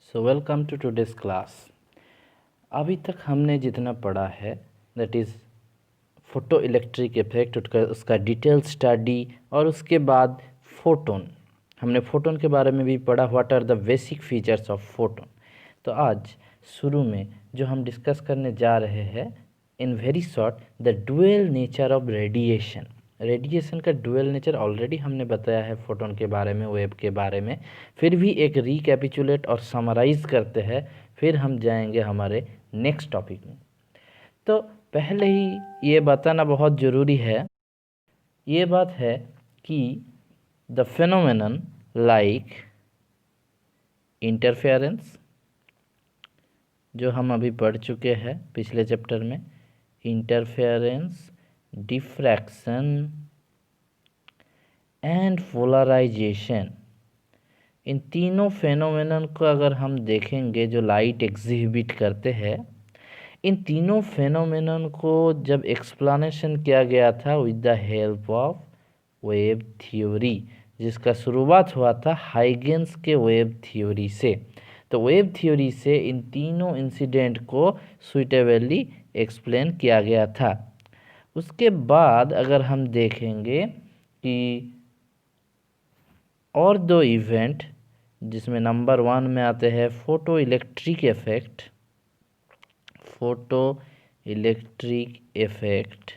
So welcome to today's class. अभी तक हमने जितना पढ़ा है that is photoelectric effect, उसका डिटेल स्टडी और उसके बाद फोटोन। हमने फोटोन के बारे में भी पढ़ा, what are the basic features of photon. तो आज शुरू में जो हम डिस्कस करने जा रहे हैं in very short the dual nature of radiation. Radiation का डुअल नेचर ऑलरेडी हमने बताया है फोटोन के बारे में, वेव के बारे में। फिर भी एक रिकैपिचुलेट और समराइज करते हैं, फिर हम जाएंगे हमारे नेक्स्ट टॉपिक में। तो पहले ही ये बताना बहुत ज़रूरी है, ये बात है कि द फेनोमेनन लाइक इंटरफेरेंस, जो हम अभी पढ़ चुके हैं पिछले चैप्टर में, इंटरफेरेंस, डिफ्रैक्शन एंड पोलराइजेशन, इन तीनों फेनोमेनन को अगर हम देखेंगे जो लाइट एग्जिबिट करते हैं, इन तीनों फेनोमेनन को जब एक्सप्लेनेशन किया गया था with the help of wave theory, जिसका शुरुआत हुआ था हाइगेंस के वेव थ्योरी से। तो वेव थ्योरी से इन तीनों इंसिडेंट को सुइटेबली एक्सप्लेन किया गया था। उसके बाद अगर हम देखेंगे कि और दो इवेंट, जिसमें नंबर 1 में आते हैं photo electric effect, photo electric effect,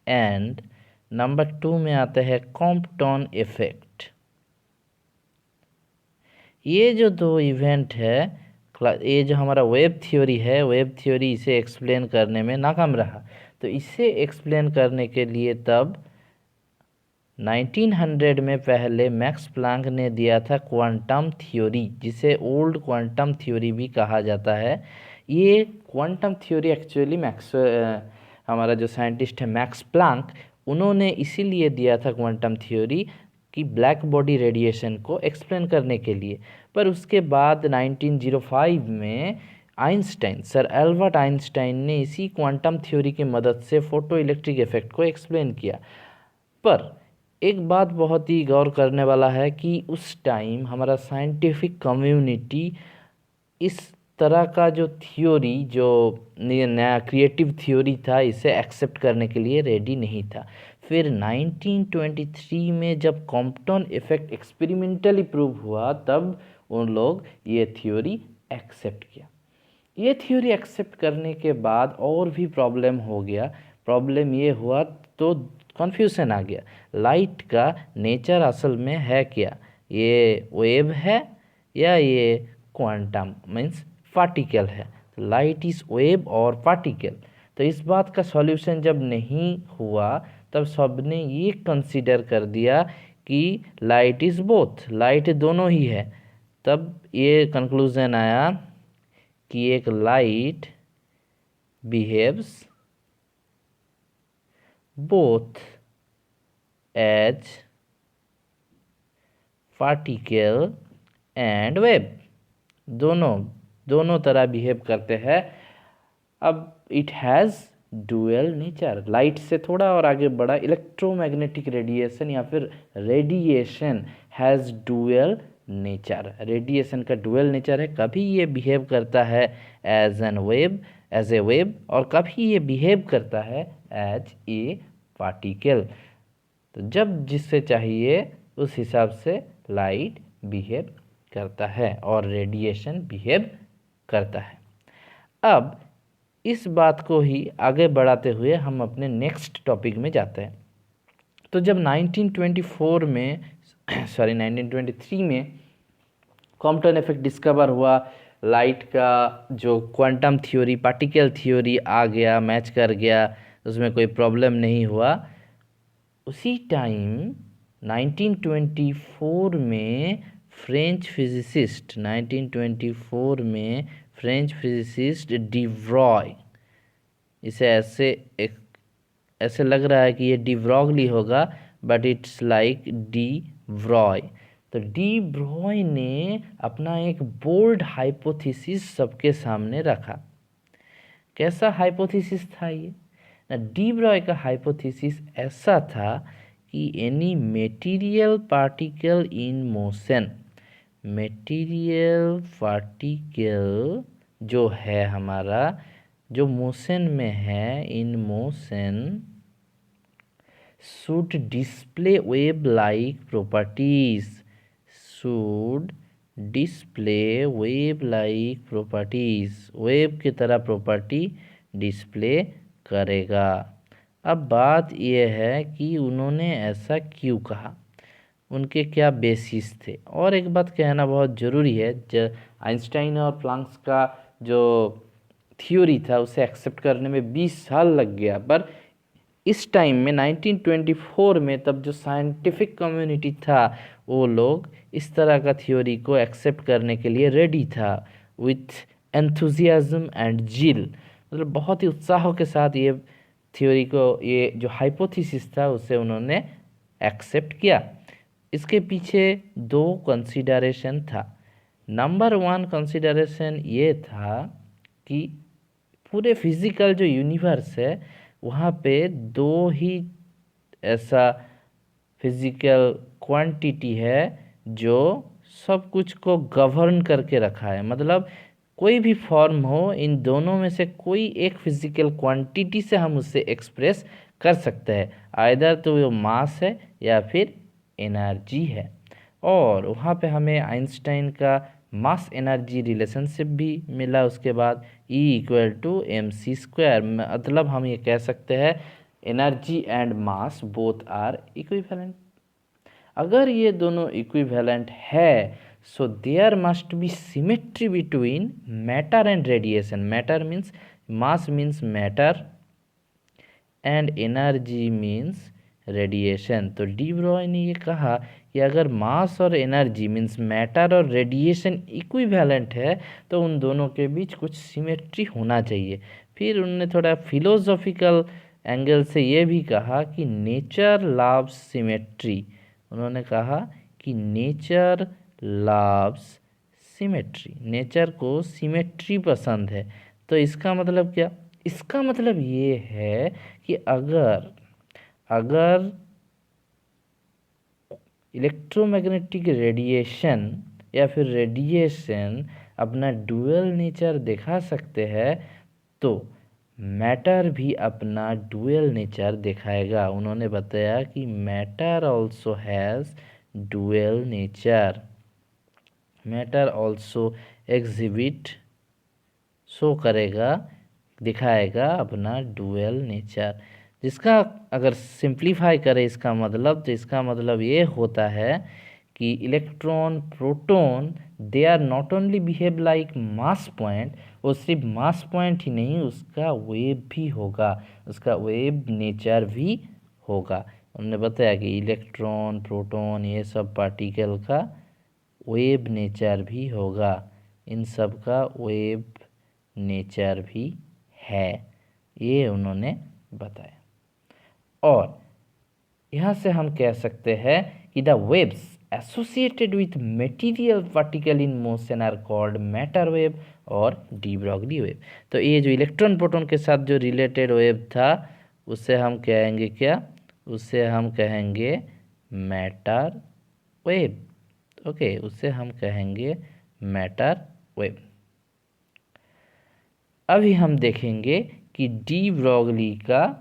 and number 2 में आता है कॉम्पटन इफेक्ट। ये जो दो इवेंट है, ये जो हमारा वेव थ्योरी है, वेव थ्योरी इसे एक्सप्लेन करने में नाकाम रहा। तो इसे एक्सप्लेन करने के लिए तब 1900 में पहले मैक्स प्लैंक ने दिया था क्वांटम थ्योरी, जिसे ओल्ड क्वांटम थ्योरी भी कहा जाता है। ये क्वांटम थ्योरी एक्चुअली हमारा जो साइंटिस्ट है मैक्स प्लैंक, उन्होंने इसीलिए दिया था क्वांटम थ्योरी कि ब्लैक बॉडी रेडिएशन को एक्सप्लेन करने के लिए। पर उसके बाद 1905 में आइंस्टाइन, सर एल्बर्ट आइंस्टाइन ने इसी क्वांटम थ्योरी की मदद से फोटो इलेक्ट्रिक इफेक्ट को एक्सप्लेन किया। पर एक बात बहुत ही गौर करने वाला है कि उस टाइम हमारा साइंटिफिक कम्युनिटी इस तरह का जो थ्योरी, जो नया क्रिएटिव थ्योरी था, इसे एक्सेप्ट करने के लिए रेडी नहीं था। फिर 1923 में जब कॉम्पटन इफेक्ट एक्सपेरिमेंटली प्रूव हुआ, तब उन लोग ये थ्योरी एक्सेप्ट किया। ये थ्योरी एक्सेप्ट करने के बाद और भी प्रॉब्लम हो गया। प्रॉब्लम ये हुआ तो कन्फ्यूजन आ गया, लाइट का नेचर असल में है क्या, ये वेव है या ये क्वांटम मीन्स पार्टिकल है। लाइट इज़ वेव और पार्टिकल। तो इस बात का सॉल्यूशन जब नहीं हुआ, तब सबने ये कंसीडर कर दिया कि लाइट इज़ बोथ, लाइट दोनों ही है। तब ये कंक्लूजन आया कि एक light behaves both as particle and wave, दोनों तरह बिहेव करते हैं। अब it has dual nature, light से थोड़ा और आगे बढ़ा, इलेक्ट्रोमैग्नेटिक रेडिएशन या फिर radiation has dual nature. Radiation का डुअल नेचर है, कभी ये बिहेव करता है एज ए वेव और कभी ये बिहेव करता है एज ए पार्टिकल। तो जब जिससे चाहिए उस हिसाब से लाइट बिहेव करता है और रेडिएशन बिहेव करता है। अब इस बात को ही आगे बढ़ाते हुए हम अपने नेक्स्ट टॉपिक में जाते हैं। तो जब 1923 में कॉम्पटन इफेक्ट डिस्कवर हुआ, लाइट का जो क्वांटम थ्योरी, पार्टिकल थ्योरी आ गया, मैच कर गया, उसमें कोई प्रॉब्लम नहीं हुआ। उसी टाइम 1924 में फ्रेंच फिजिसिस्ट डिव्रॉय, इसे ऐसे लग रहा है कि ये डिव्रॉगली होगा, but it's like D Broglie. तो डी ब्रॉय ने अपना एक बोल्ड हाइपोथेसिस सबके सामने रखा। कैसा हाइपोथेसिस था ये? ना, डी ब्रॉय का हाइपोथेसिस ऐसा था कि any material particle in motion material particle जो है हमारा, जो मोशन में है, in motion should display wave like properties, should display wave like properties, wave की तरह प्रॉपर्टी डिस्प्ले करेगा। अब बात यह है कि उन्होंने ऐसा क्यों कहा, उनके क्या बेसिस थे। और एक बात कहना बहुत ज़रूरी है, आइंस्टाइन और प्लैंक का जो थ्योरी था उसे एक्सेप्ट करने में 20 साल लग गया, पर इस टाइम में 1924 में तब जो साइंटिफिक कम्युनिटी था वो लोग इस तरह का थ्योरी को एक्सेप्ट करने के लिए रेडी था विथ एंथुजियाज्म एंड जील, मतलब बहुत ही उत्साह के साथ ये थ्योरी को, ये जो हाइपोथेसिस था उसे उन्होंने एक्सेप्ट किया। इसके पीछे दो कंसीडरेशन था। नंबर 1 कंसीडरेशन ये था कि पूरे फिजिकल जो यूनिवर्स है वहाँ पे दो ही ऐसा फिजिकल क्वांटिटी है जो सब कुछ को गवर्न करके रखा है, मतलब कोई भी फॉर्म हो, इन दोनों में से कोई एक फिजिकल क्वांटिटी से हम उससे एक्सप्रेस कर सकते हैं, आइदर तो वो मास है या फिर एनर्जी है। और वहाँ पे हमें आइंस्टाइन का मास एनर्जी रिलेशनशिप भी मिला। उसके बाद E=mc², मतलब हम ये कह सकते हैं energy and mass both are equivalent. अगर ये दोनों इक्विवेलेंट है so there must be symmetry between matter and radiation. Matter means mass means matter and energy means radiation. तो डी ब्रॉय ने ये कहा कि अगर मास और एनर्जी मीन्स मैटर और रेडिएशन इक्विवेलेंट है तो उन दोनों के बीच कुछ सिमेट्री होना चाहिए। फिर उन्होंने थोड़ा फिलोसॉफिकल एंगल से ये भी कहा कि नेचर लव्स सिमेट्री। उन्होंने कहा कि नेचर लव्स सिमेट्री, नेचर को सिमेट्री पसंद है। तो इसका मतलब क्या, इसका मतलब ये है कि अगर इलेक्ट्रोमैग्नेटिक रेडिएशन या फिर रेडिएशन अपना डुअल नेचर दिखा सकते हैं तो मैटर भी अपना डुअल नेचर दिखाएगा। उन्होंने बताया कि matter also has dual nature, matter also exhibit show करेगा, दिखाएगा अपना डुअल नेचर। जिसका अगर सिंप्लीफाई करें इसका मतलब, तो इसका मतलब ये होता है कि electron proton they are not only behave like mass point, वो सिर्फ मास पॉइंट ही नहीं, उसका वेव भी होगा, उसका वेव नेचर भी होगा। उन्होंने बताया कि इलेक्ट्रॉन प्रोटॉन ये सब पार्टिकल का वेव नेचर भी होगा, इन सब का वेव नेचर भी है, ये उन्होंने बताया। और यहाँ से हम कह सकते हैं कि the waves associated with material particle in motion are called matter wave और डी ब्रॉगली वेव। तो ये जो इलेक्ट्रॉन प्रोटॉन के साथ जो रिलेटेड वेव था उसे हम कहेंगे क्या, उसे हम कहेंगे मैटर वेव। ओके, उसे हम कहेंगे मैटर वेव। अभी हम देखेंगे कि डी ब्रॉगली का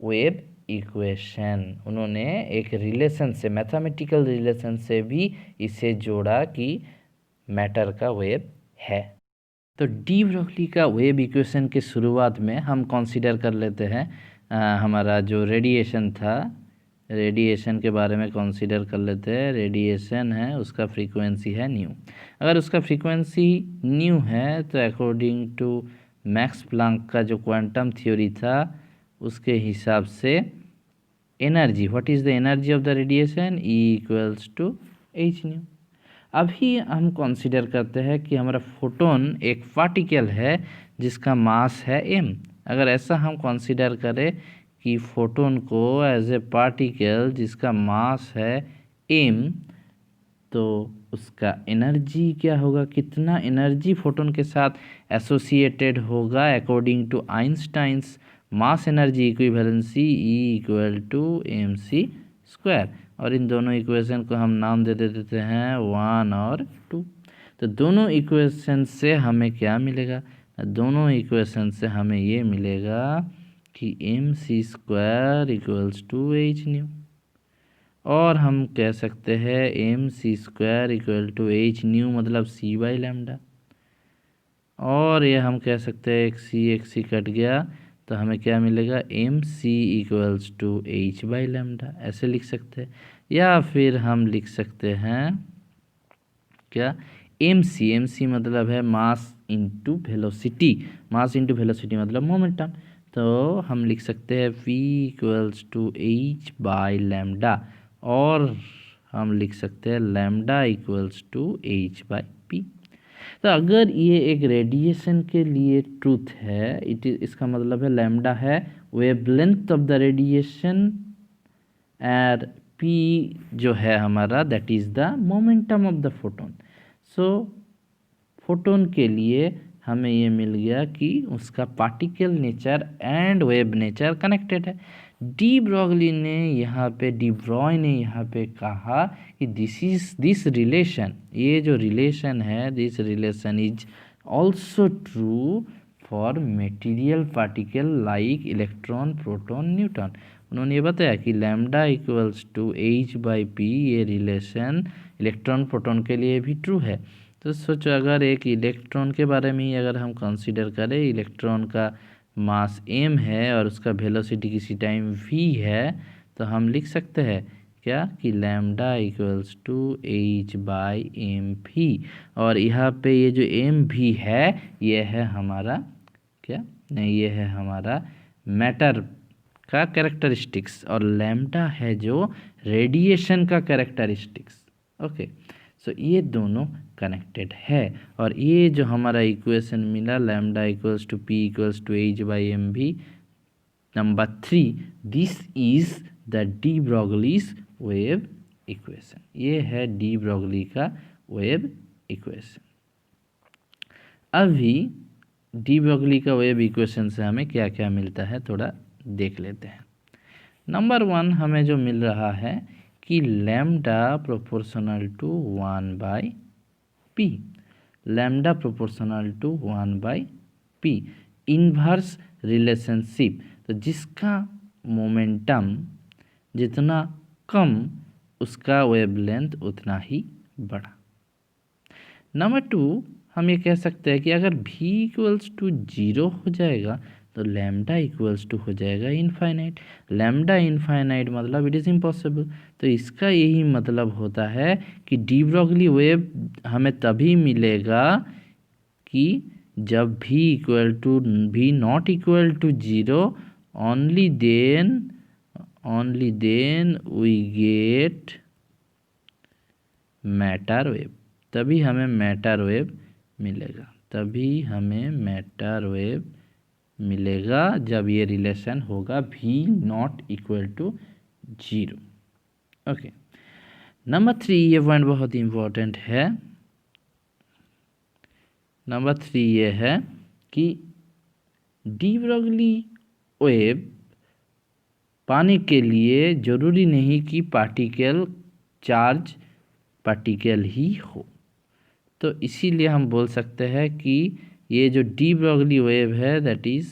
वेव इक्वेशन, उन्होंने एक रिलेशन से, मैथमेटिकल रिलेशन से भी इसे जोड़ा कि मैटर का वेव है। तो डी ब्रॉगली का वेव इक्वेशन के शुरुआत में हम कंसीडर कर लेते हैं हमारा जो रेडिएशन था, रेडिएशन के बारे में कंसीडर कर लेते हैं। रेडिएशन है, उसका फ्रीक्वेंसी है न्यू। अगर उसका फ्रीक्वेंसी न्यू है तो अकॉर्डिंग टू मैक्स प्लैंक का जो क्वांटम थ्योरी था उसके हिसाब से energy, what is the energy of the radiation, E=h²। अभी हम कंसीडर करते हैं कि हमारा फोटोन एक पार्टिकल है जिसका मास है m। अगर ऐसा हम कंसीडर करें कि फोटोन को एज ए पार्टिकल जिसका मास है m, तो उसका एनर्जी क्या होगा, कितना एनर्जी फोटोन के साथ एसोसिएटेड होगा according to Einstein's mass energy equivalency E=mc²। और इन दोनों इक्वेशन को हम नाम दे देते हैं 1 और 2। तो दोनों इक्वेशन से हमें क्या मिलेगा? दोनों इक्वेशन से हमें ये मिलेगा कि mc² equals to H new, और हम कह सकते हैं mc² equal to H new मतलब c/λ, और ये हम कह सकते हैं एक सी कट गया तो हमें क्या मिलेगा? mc इक्वल्स टू h/λ, ऐसे लिख सकते हैं। या फिर हम लिख सकते हैं क्या? mc मतलब है mass into velocity, mass into velocity मतलब मोमेंटम। तो हम लिख सकते हैं v इक्वल्स टू h/λ, और हम लिख सकते हैं लैम्डा इक्वल्स टू h/p। तो अगर ये एक रेडिएशन के लिए ट्रूथ है, इसका मतलब है लैम्डा है वेवलेंथ ऑफ द रेडिएशन, और p जो है हमारा that is the momentum of the photon. So photon के लिए हमें ये मिल गया कि उसका particle nature and wave nature connected है। डी ब्रॉगली ने यहाँ पे, डी ब्रॉय ने यहाँ पे कहा कि दिस रिलेशन, ये जो रिलेशन है, this relation is also true for material particle like electron, proton, neutron. उन्होंने ये बताया कि लैम्डा इक्वल्स टू h/p, ये रिलेशन इलेक्ट्रॉन प्रोटॉन के लिए भी ट्रू है। तो सोचो अगर एक इलेक्ट्रॉन के बारे में ही अगर हम कंसीडर करें, इलेक्ट्रॉन का मास m है और उसका वेलोसिटी किसी टाइम v है, तो हम लिख सकते हैं क्या कि लैम्डा इक्वल्स टू h/mv, और यहाँ पे ये जो mv है ये है हमारा क्या? नहीं, ये है हमारा मैटर का कैरेक्टरिस्टिक्स, और लैम्डा है जो रेडिएशन का कैरेक्टरिस्टिक्स। ओके, सो ये दोनों कनेक्टेड है, और ये जो हमारा इक्वेशन मिला lambda equals to p equals to h/mv, number 3, this is the de Broglie's wave equation. ये है डी ब्रॉगली का वेव इक्वेशन। अभी डी ब्रॉगली का वेव इक्वेशन से हमें क्या क्या मिलता है थोड़ा देख लेते हैं। नंबर 1 हमें जो मिल रहा है कि lambda proportional to 1/p, lambda proportional to 1/p, inverse relationship, तो जिसका मोमेंटम जितना कम उसका वेवलेंथ उतना ही बड़ा। नंबर 2 हम ये कह सकते हैं कि अगर v इक्वल्स टू 0 हो जाएगा तो लैम्डा इक्वल्स टू हो जाएगा इनफाइनाइट। लैम्डा इनफाइनाइट मतलब इट इज़ इम्पॉसिबल। तो इसका यही मतलब होता है कि डी ब्रॉगली वेव हमें तभी मिलेगा कि जब v not equal to 0, only then we get matter wave, तभी हमें मैटर वेव मिलेगा, तभी हमें मैटर वेव मिलेगा जब ये रिलेशन होगा v not equal to 0। Okay, number 3, ये पॉइंट बहुत इम्पोर्टेंट है। नंबर 3 ये है कि डी ब्रॉगली वेव पाने के लिए ज़रूरी नहीं कि चार्ज पार्टिकल ही हो। तो इसीलिए हम बोल सकते हैं कि ये जो डी ब्रॉगली वेव है that is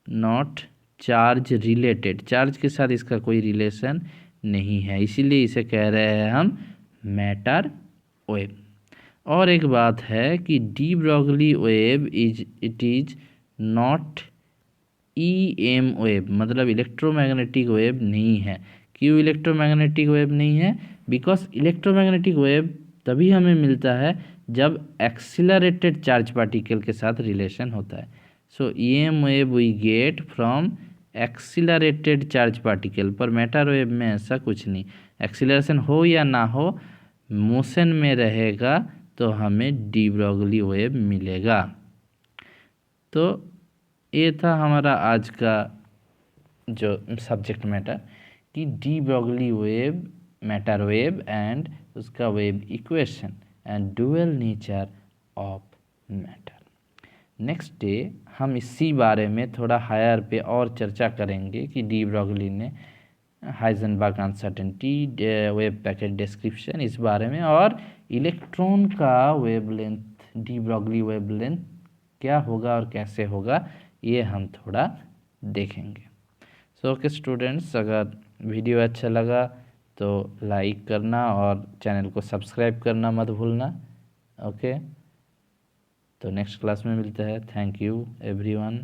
not charge related, charge के साथ इसका कोई रिलेशन नहीं है, इसीलिए इसे कह रहे हैं हम मैटर वेव। और एक बात है कि de Broglie wave it is not EM wave, मतलब इलेक्ट्रोमैग्नेटिक वेव नहीं है। क्यों इलेक्ट्रोमैग्नेटिक वेव नहीं है? बिकॉज इलेक्ट्रोमैग्नेटिक वेव तभी हमें मिलता है जब एक्सिलरेटेड चार्ज पार्टिकल के साथ रिलेशन होता है। So EM wave we get from accelerated charge particle, पर मैटर वेव में ऐसा कुछ नहीं, एक्सिलरेशन हो या ना हो, मोशन में रहेगा तो हमें डी ब्रॉगली वेव मिलेगा। तो ये था हमारा आज का जो सब्जेक्ट मैटर कि de Broglie wave, matter wave and उसका wave equation and dual nature of matter. Next day हम इसी बारे में थोड़ा हायर पे और चर्चा करेंगे कि डी ब्रॉगली ने Heisenberg uncertainty, wave packet description इस बारे में, और इलेक्ट्रॉन का वेवलेंथ, डी ब्रॉगली वेवलेंथ क्या होगा और कैसे होगा, ये हम थोड़ा देखेंगे। सो ओके स्टूडेंट्स, अगर वीडियो अच्छा लगा तो लाइक करना और चैनल को सब्सक्राइब करना मत भूलना। ओके, तो नेक्स्ट क्लास में मिलते हैं। Thank you everyone.